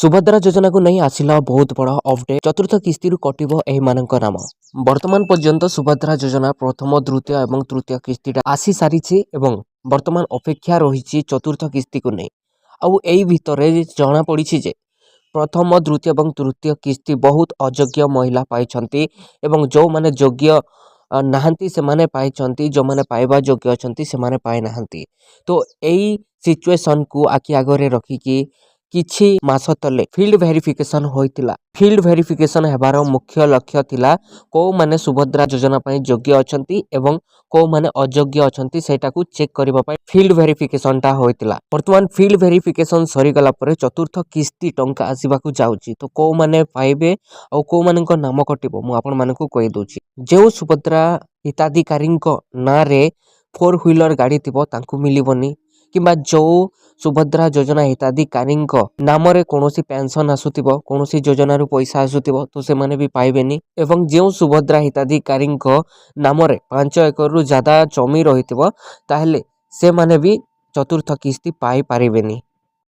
सुभद्रा योजना को नहीं आसिला बहुत बड़ा अपडेट। चतुर्थ किस्ती कटिबो एही मानक नाम। वर्तमान पर्यंत सुभद्रा योजना प्रथम द्वितीय एवं तृतीय किस्तीटा आसी सारिछि एवं वर्तमान अपेक्षा रही चतुर्थ किस्ती को नहीं। आउ एई भितरे जना पड़ी जे प्रथम द्वितीय एवं तृतीय किस्ती बहुत अयोग्य महिला पाइछंती एवं जो माने योग्य नाहंती से माने पाइछंती, जो माने पाइबा योग्य अछंती से माने पाइ नाहंती। तो एई सिचुएशन को आखि आगरे रखिकी किछि मास तले फील्ड वेरिफिकेशन होइतिला। फील्ड वेरिफिकेशन हेबार मुख्य लक्ष्य थिला को माने सुभद्रा योजना पई योग्य अछंती एवं को माने अयोग्य अछंती सेटा को चेक करबा पई फील्ड वेरिफिकेशन टा होइतिला। वर्तमान फील्ड वेरिफिकेशन सरी गला परे चतुर्थ किस्ती टंका आसीबा को जाउची। तो को माने पाइबे और को मानक नाम कटिबो मु आपण मानकु कहि दोची। जेउ सुभद्रा हिताधिकारी ना रे 4 व्हीलर गाड़ी थिबो तांकु मिलिबोनी, किंबा जो सुभद्रा योजना हिताधिकारी नाम रे कोनोसी पेंशन आसुथिबो, कोनोसी योजना रु पैसा आसुथिबो तो से माने भी पाइबेनी। एवं जो सुभद्रा हिताधिकारी नाम रे 5 एकड़ रु ज्यादा जमी रहिथिबो ताहेले से माने भी चतुर्थ किस्ती पाई पारिबेनी।